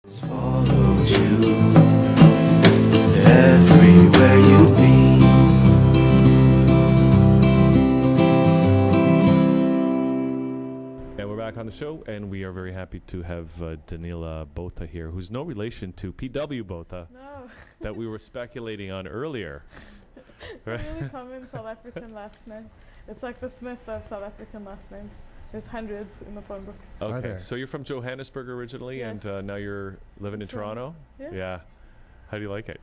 Followed you everywhere you've been. And we're back on the show, and we are very happy to have Danila Botha here, who's no relation to P.W. Botha No. that we were speculating on earlier. It's a really common South African last name. It's like the Smith of South African last names. There's hundreds in the phone book. Okay, so you're from Johannesburg originally, Yes. and now you're living in Toronto? Yeah. How do you like it?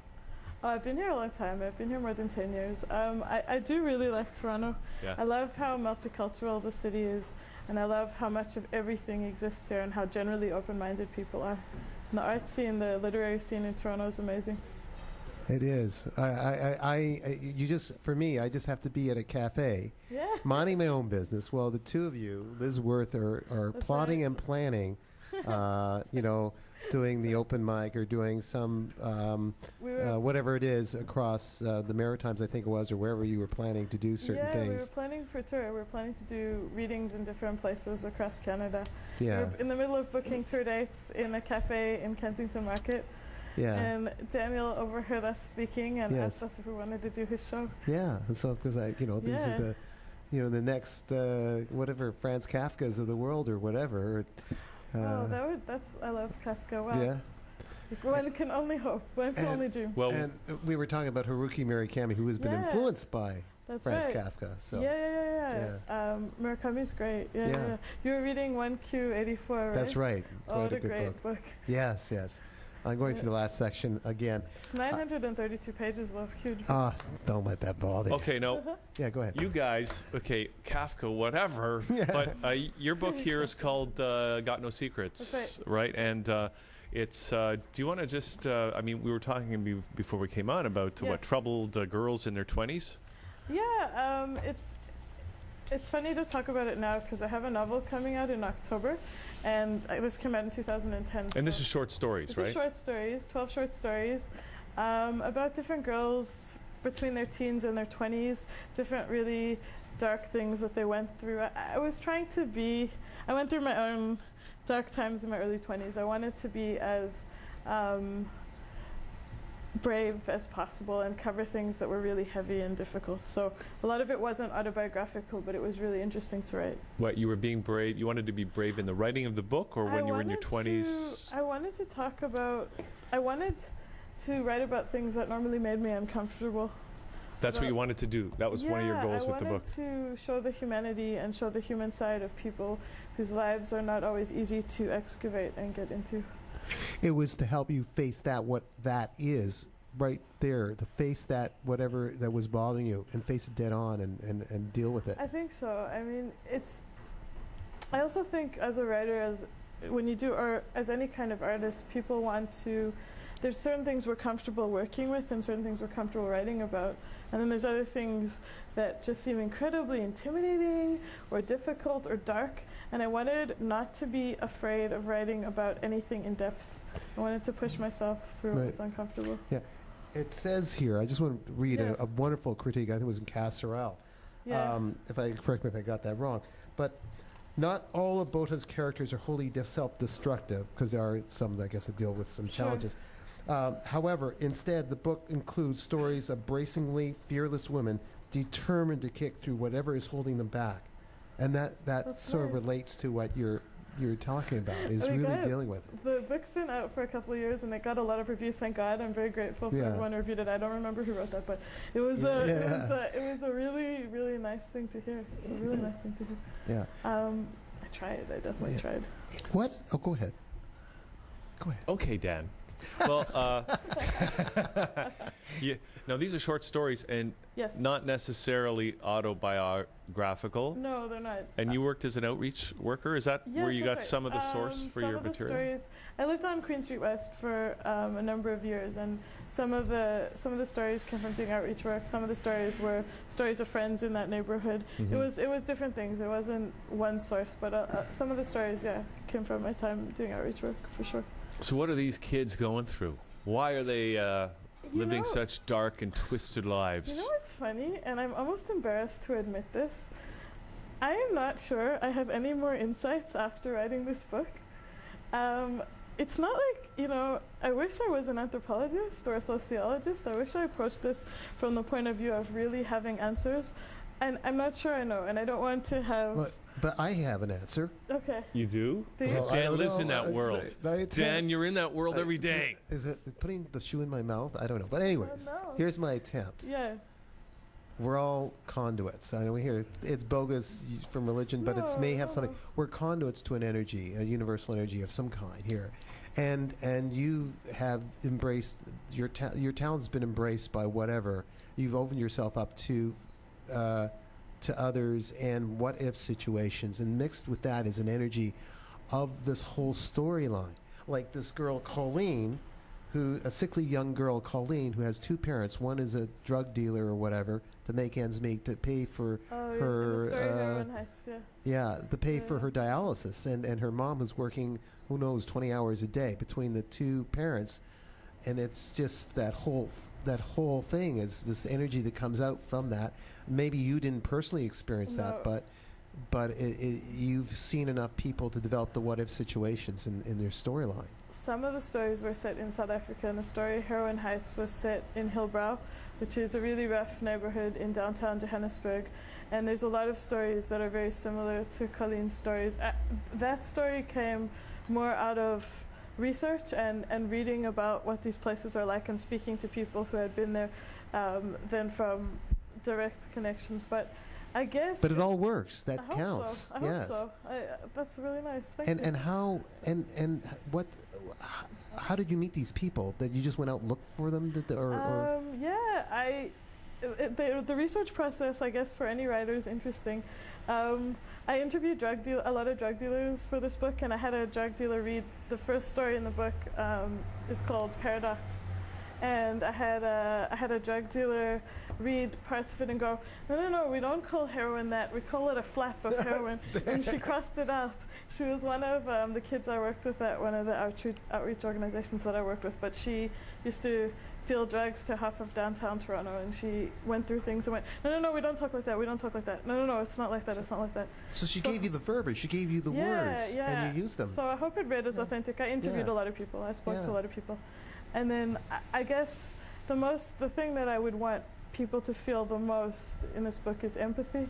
Oh, I've been here a long time. I've been here more than 10 years. I do really like Toronto. Yeah. I love how multicultural the city is, and I love how much of everything exists here and how generally open-minded people are. And the art scene, the literary scene in Toronto is amazing. It is. For me, I just have to be at a cafe, Yeah. minding my own business. Well, the two of you, Liz Worth, are That's plotting right. and planning, doing the open mic or doing some, We were whatever it is across the Maritimes, I think it was, or wherever you were planning to do certain we were things. planning for a tour. We were planning to do readings in different places across Canada. Yeah, We're in the middle of booking tour dates in a cafe in Kensington Market. yeah, And Daniel overheard us speaking and Yes. asked us if we wanted to do his show. yeah. And so, because this Yeah. is the next, whatever, Franz Kafka's of the world or whatever. I love Kafka. Wow. Yeah. One can only hope. One can And- only dream. Well, And we were talking about Haruki Murakami, who has been Yeah. influenced by That's Franz right. Kafka. So Yeah. Murakami's great. Yeah, Yeah. yeah. You were reading 1Q84, right? that's right. Oh, Quite what a a good great book. book. Yes, yes. I'm going through the last section again. It's 932 pages, though. Huge book. Ah, don't let that bother you. okay, no, Yeah, go ahead. you guys, Kafka, whatever, Yeah. but your book here is called Got No Secrets, That's right? And it's, do you want to just, we were talking before we came on about what Yes. troubled girls in their 20s? Yeah, it's funny to talk about it now because I have a novel coming out in October, and this came out in 2010. And this so is short stories, these right? are short stories, 12 short stories, about different girls between their teens and their 20s, different really dark things that they went through. I went through my own dark times in my early 20s. I wanted to be as brave as possible and cover things that were really heavy and difficult. So a lot of it wasn't autobiographical, but it was really interesting to write. What, you were being brave, you wanted to be brave in the writing of the book, or when you were in your 20s? I wanted to write about things that normally made me uncomfortable. That's what you wanted to do. That was one of your goals with the book. I wanted to show the humanity and show the human side of people whose lives are not always easy to excavate and get into. It was to help you face what that is right there, to face that whatever that was bothering you and face it dead on and deal with it. I think so. I mean, I also think as a writer, when you do art, as any kind of artist, people want to, there's certain things we're comfortable working with and certain things we're comfortable writing about. And then there's other things that just seem incredibly intimidating or difficult or dark. And I wanted not to be afraid of writing about anything in depth. I wanted to push myself through what was uncomfortable. Yeah. It says here, I just want to read Yeah. a wonderful critique, I think it was in Casserelle. Yeah. Correct me if I got that wrong. But not all of Botha's characters are wholly self-destructive, because there are some, I guess, that deal with some Sure. challenges. However, instead, the book includes stories of bracingly fearless women determined to kick through whatever is holding them back. And that That's sort of right. relates to what you're talking about, is We really got it. dealing with it. The book's been out for a couple of years and it got a lot of reviews, thank God. I'm very grateful for Yeah. everyone who reviewed it. I don't remember who wrote that, but it was it was a really, really nice thing to hear. It's a really nice thing to hear. Yeah. I tried. I definitely Yeah. tried. What? Oh, go ahead. Go ahead. Okay, Dan. Well, now these are short stories and Yes. not necessarily autobiographical. No, they're not. And you worked as an outreach worker. Is that where Yes, you that's got right. some of the source for some your of the material? Stories, I lived on Queen Street West for a number of years, and some of the stories came from doing outreach work. Some of the stories were stories of friends in that neighborhood. Mhm. It was different things. It wasn't one source, but some of the stories, came from my time doing outreach work for sure. So what are these kids going through? Why are they living know- such dark and twisted lives? You know what's funny, and I'm almost embarrassed to admit this. I am not sure I have any more insights after writing this book. It's not like you know, I wish I was an anthropologist or a sociologist. I wish I approached this from the point of view of really having answers. And I'm not sure I know, and I don't want to have. But I have an answer. Okay. You do? Do you? Because Well, I Dan don't lives in know. that world. Dan, you're in that world every day. Is it putting the shoe in my mouth? I don't know. But anyways, Oh, no. here's my attempt. Yeah. We're all conduits. I know we hear it's bogus from religion, but it may have something. We're conduits to an energy, a universal energy of some kind here, and you have embraced your talent's been embraced by whatever you've opened yourself up to others and what if situations, and mixed with that is an energy of this whole storyline. Like this girl Colleen, a sickly young girl, Colleen, who has two parents. One is a drug dealer or whatever to make ends meet, to pay for her, in the story Heroin Heights, yeah. yeah, to pay for her dialysis, and her mom is working, who knows, 20 hours a day between the two parents, and it's just that whole thing is this energy that comes out from that. Maybe you didn't personally experience that, but you've seen enough people to develop the what-if situations in their storyline. Some of the stories were set in South Africa, and the story Heroin Heights was set in Hillbrow, which is a really rough neighborhood in downtown Johannesburg. And there's a lot of stories that are very similar to Colleen's stories. That story came more out of research and reading about what these places are like and speaking to people who had been there than from direct connections. But I guess. But it all works. That I counts. Hope so. I hope so. That's really nice. Thank you. And how and what? How did you meet these people? That you just went out and looked for them? Yeah, the research process, I guess, for any writer is interesting. I interviewed a lot of drug dealers for this book, and I had a drug dealer read the first story in the book. Is called Paradox, and I had a drug dealer read parts of it and go, no, we don't call heroin that. We call it a flap of heroin. And she crossed it out. She was one of the kids I worked with at one of the outreach organizations that I worked with, but she used to deal drugs to half of downtown Toronto, and she went through things and went, no, we don't talk like that, we don't talk like that. No, it's not like that, it's not like that. So she gave you the verbiage, she gave you the words, and you used them. So I hope it read as authentic. I interviewed a lot of people, I spoke to a lot of people. And then I guess the thing that I would want people to feel the most in this book is empathy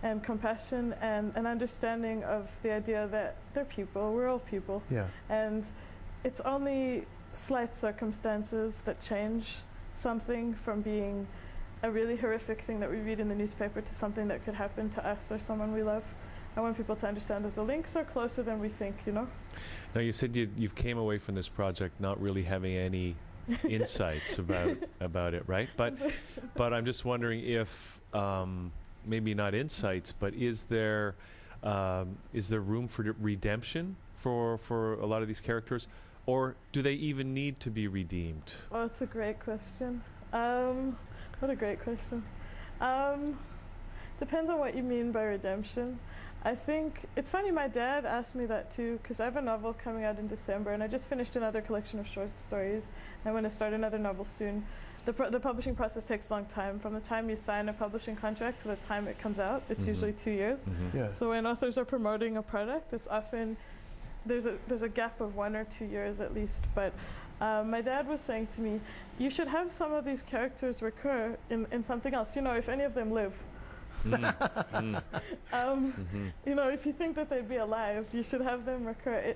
and compassion and an understanding of the idea that they're people, we're all people. Yeah. And it's only slight circumstances that change something from being a really horrific thing that we read in the newspaper to something that could happen to us or someone we love. I want people to understand that the links are closer than we think, you know? Now, you said you've came away from this project not really having any insights about it, right? But I'm just wondering if maybe not insights, but is there room for redemption for a lot of these characters, or do they even need to be redeemed? Oh, it's a great question. What a great question. Depends on what you mean by redemption. I think it's funny, my dad asked me that too, because I have a novel coming out in December, and I just finished another collection of short stories, and I'm going to start another novel soon. The publishing process takes a long time. From the time you sign a publishing contract to the time it comes out, it's usually 2 years. Yeah. So when authors are promoting a product, it's often, there's a gap of 1 or 2 years at least. But my dad was saying to me, you should have some of these characters recur in something else, you know, if any of them live. You know, if you think that they'd be alive, you should have them recur.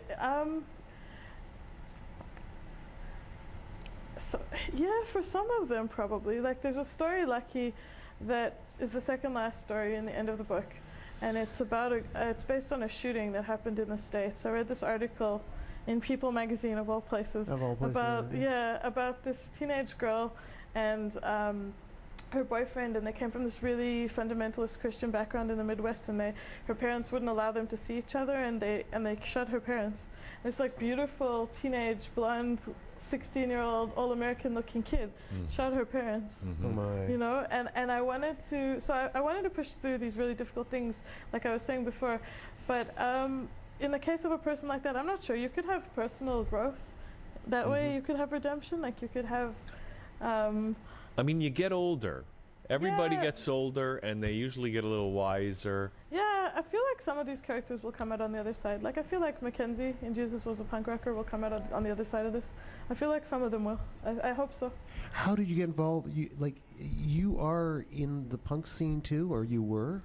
So yeah, for some of them probably. Like there's a story, Lucky, that is the second last story in the end of the book, and it's about it's based on a shooting that happened in the States. I read this article in People magazine of all places, about this teenage girl and her boyfriend, and they came from this really fundamentalist Christian background in the Midwest, and her parents wouldn't allow them to see each other, and they shot her parents. This like beautiful teenage blonde 16-year-old all-American looking kid shot her parents. Oh my. You know, and I wanted to I wanted to push through these really difficult things, like I was saying before, but in the case of a person like that, I'm not sure. You could have personal growth that way. You could have redemption, like you could have I mean, you get older. Everybody gets older, and they usually get a little wiser. Yeah, I feel like some of these characters will come out on the other side. Like I feel like Mackenzie in Jesus Was a Punk Rocker will come out on the other side of this. I feel like some of them will. I hope so. How did you get involved? You are in the punk scene too, or you were?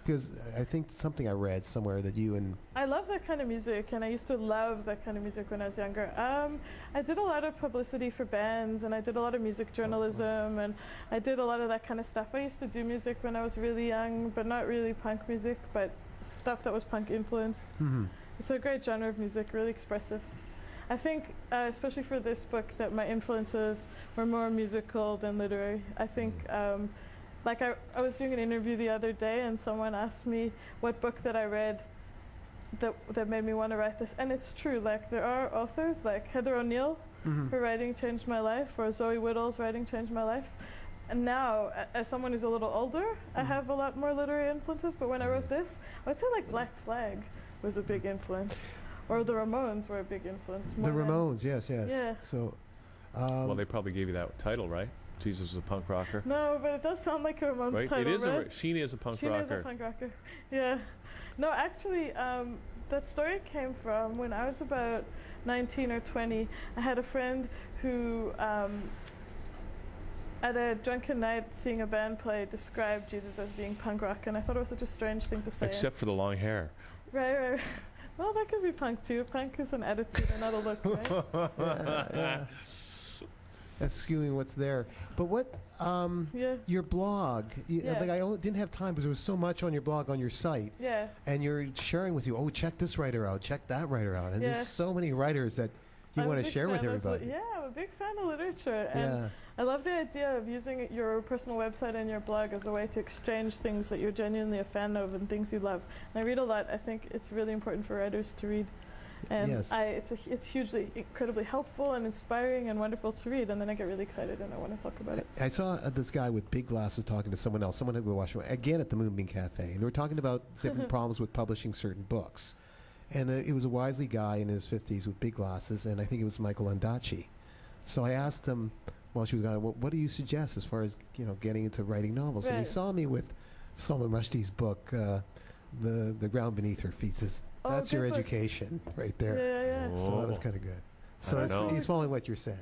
Because I think something I read somewhere that you and I love that kind of music, and I used to love that kind of music when I was younger. I did a lot of publicity for bands, and I did a lot of music journalism, and I did a lot of that kind of stuff. I used to do music when I was really young, but not really punk music, but stuff that was punk influenced. It's a great genre of music, really expressive. I think, especially for this book, that my influences were more musical than literary. I think like I was doing an interview the other day, and someone asked me what book that I read that made me want to write this. And it's true, like there are authors like Heather O'Neill, her writing changed my life, or Zoe Whittle's writing changed my life. And now, as someone who's a little older, I have a lot more literary influences, but when I wrote this, I would say like Black Flag was a big influence. Or the Ramones were a big influence. the Ramones, yes. Yeah. So, Well, they probably gave you that title, right? Jesus Was a Punk Rocker. No, but it does sound like a Ramones Right? title, It is right? Sheena is a punk Sheena rocker. is a punk rocker. Yeah. No, actually, that story came from when I was about 19 or 20. I had a friend who, at a drunken night, seeing a band play, described Jesus as being punk rock, and I thought it was such a strange thing to say. Except for the long hair. Right. Well, that could be punk too. Punk is an attitude and not a look, right? yeah. That's skewing what's there. But what, your blog, Yeah. like I didn't have time because there was so much on your blog, on your site. Yeah. And you're sharing with you, check this writer out, check that writer out. And Yeah. there's so many writers that you I'm a want to big share with fan of everybody. I'm a big fan of literature. And Yeah. I love the idea of using your personal website and your blog as a way to exchange things that you're genuinely a fan of and things you love. And I read a lot. I think it's really important for writers to read. And Yes. it's hugely, incredibly helpful and inspiring and wonderful to read. And then I get really excited and I want to talk about it. I saw this guy with big glasses talking to someone else, someone at the Washington, again at the Moonbeam Cafe, and they were talking about different problems with publishing certain books. And it was a wisely guy in his 50s with big glasses, and I think it was Michael Ondaatje. So I asked him while she was gone, what do you suggest as far as getting into writing novels? And he Right. saw me with Salman Rushdie's book, The Ground Beneath Her Feet. Says, Oh, that's your good book. education right there. Yeah. So that was kind of good. So don't know. he's following what you're saying.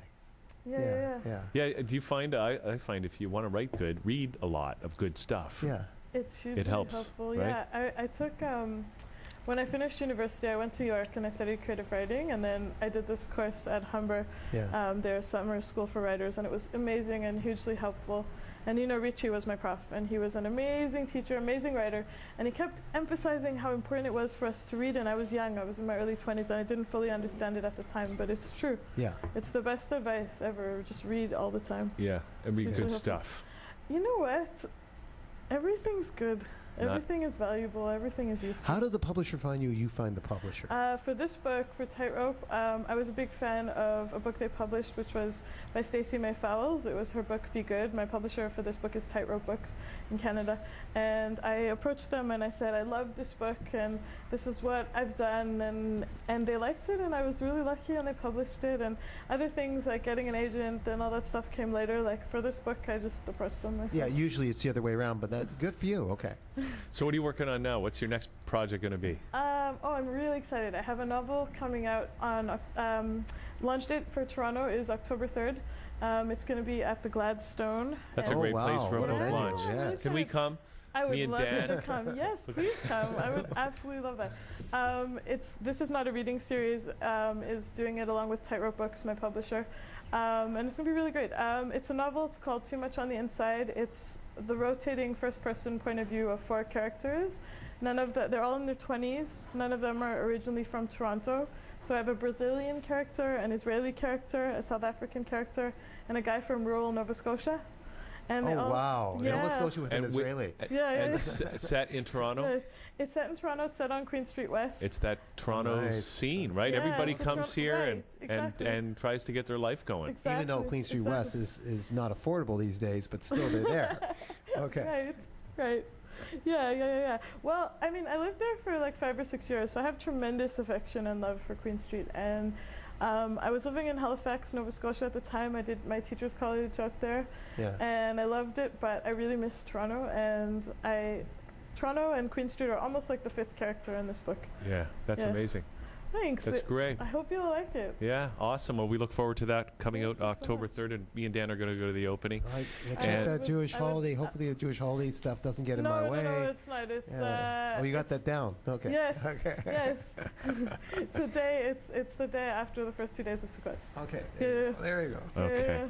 Yeah. Yeah, do you find, I find if you want to write good, read a lot of good stuff. Yeah. It's hugely helps, helpful. right? Yeah, I took when I finished university, I went to York and I studied creative writing, and then I did this course at Humber, Yeah. their summer school for writers, and it was amazing and hugely helpful. And Richie was my prof, and he was an amazing teacher, amazing writer, and he kept emphasizing how important it was for us to read. And I was young, I was in my early 20s, and I didn't fully understand it at the time, but it's true. Yeah. It's the best advice ever. Just read all the time. Yeah, and read It's good really stuff. You know what? Everything's good. Not- Everything is valuable. Everything is useful. How did the publisher find you? You find the publisher. For this book, for Tightrope, I was a big fan of a book they published, which was by Stacey May Fowles. It was her book, Be Good. My publisher for this book is Tightrope Books in Canada. And I approached them and I said, I love this book and this is what I've done. And they liked it, and I was really lucky, and they published it. And other things like getting an agent and all that stuff came later. Like for this book, I just approached them myself. Yeah, usually it's the other way around, but that good for you. Okay. So what are you working on now? What's your next project going to be? I'm really excited. I have a novel coming out on launch date for Toronto is October 3rd. It's going to be at the Gladstone. That's a and great place wow, for a what a book venue, launch. yes. Can we come? I would Me and love you Dan? to come. Yes, please come. I would absolutely love that. This is not a reading series. Is doing it along with Tightrope Books, my publisher, and it's gonna be really great. It's a novel. It's called Too Much on the Inside. It's the rotating first-person point of view of 4 characters. They're all in their 20s. None of them are originally from Toronto. So I have a Brazilian character, an Israeli character, a South African character, and a guy from rural Nova Scotia. And they all- wow. Yeah. Nova Scotia with an And wi- Israeli. Yeah, And yeah. set in Toronto? It's set in Toronto. It's set on Queen Street West. It's that Toronto Nice. scene, right? Yeah, Everybody it's a comes Toronto- here right, exactly. and tries to get their life going. Exactly. Even though Queen Street West is not affordable these days, but still they're there. Okay. Right. Yeah. Well, I mean, I lived there for like 5 or 6 years, so I have tremendous affection and love for Queen Street. And I was living in Halifax, Nova Scotia at the time. I did my teacher's college out there, Yeah. and I loved it, but I really missed Toronto. And I Toronto and Queen Street are almost like the fifth character in this book. Yeah, that's Yeah. amazing. Thanks. That's great. I hope you'll like it. Yeah, awesome. Well, we look forward to that coming Thank out you so October much. 3rd, and me and Dan are going to go to the opening. Check And- that Jewish I would- holiday. Hopefully, the Jewish holiday stuff doesn't get in no, my no, way. no, it's not. It's Yeah. Oh, you got it's- that down. Okay. Yes. Okay. Yes. It's the day. It's the day after the first 2 days of Sukkot. Okay. Yeah. There you go. Okay. Yeah.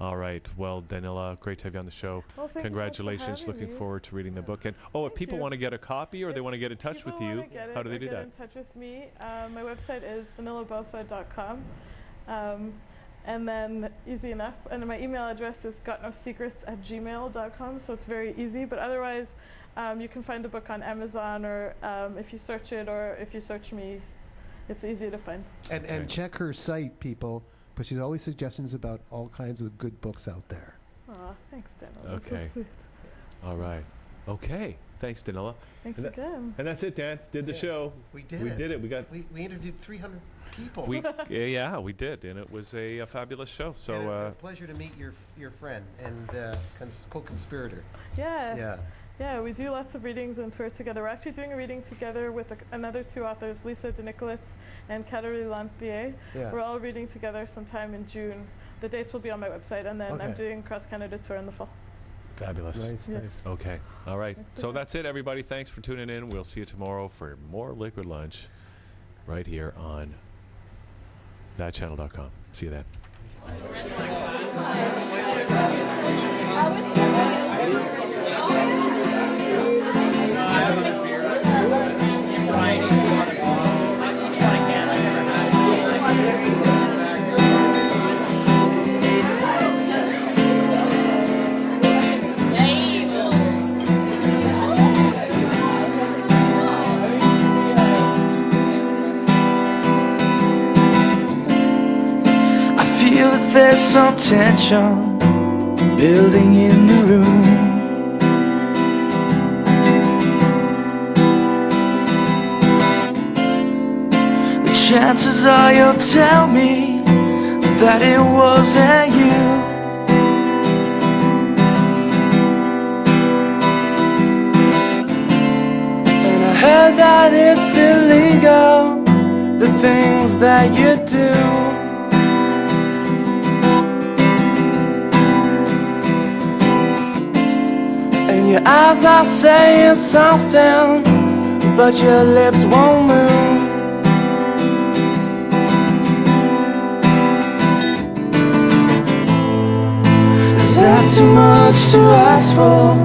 All right. Well, Danila, great to have you on the show. Well, thank you so much for Congratulations. having Looking me. forward to reading the Yeah. book. And if people you. want to get a copy or they If want to get in touch with people you, wanna get how it do they or do get that? in touch with me. My website is danilabotha.com. And then easy enough. And my email address is gotnosecrets@gmail.com. So it's very easy. But otherwise, you can find the book on Amazon, or if you search it, or if you search me, it's easy to find. And Okay. check her site, people. But she's always suggestions about all kinds of good books out there. Aw, thanks, Danila. That's so Okay. sweet. All right. Okay. Thanks, Danila. Thanks And that- again. And that's it, Dan. Did the Yeah. show. We did We it. did it. We got. We interviewed 300 people. Yeah, we did, and it was a fabulous show. And So a pleasure to meet your friend and co-conspirator. Yeah. Yeah. We do lots of readings and tours together. We're actually doing a reading together with another two authors, Lisa DeNicolitz and Catherine Lantier. Yeah. We're all reading together sometime in June. The dates will be on my website, and then I'm Okay. doing cross Canada tour in the fall. fabulous. Nice. Yeah. Nice. Okay. All right. Thanks So again. that's it, everybody. Thanks for tuning in. We'll see you tomorrow for more Liquid Lunch right here on ThatChannel.com. See you then. I feel that there's some tension building in the room. The chances are you'll tell me that it wasn't you. And I heard that it's illegal, the things that you do. And your eyes are saying something, but your lips won't move. Is that too much to ask for?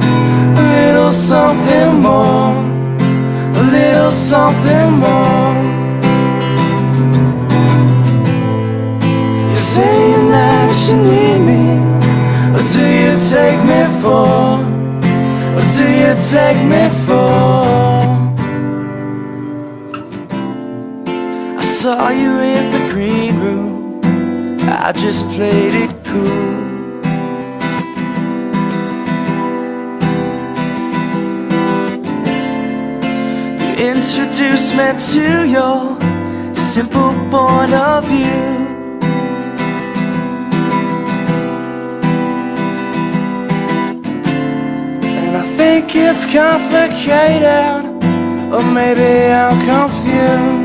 A little something more, a little something more. You're saying that you need me, or do you take me for? What do you take me for? I saw you in the green room, I just played it cool. You introduced me to your simple point of view. I think it's complicated, or maybe I'm confused.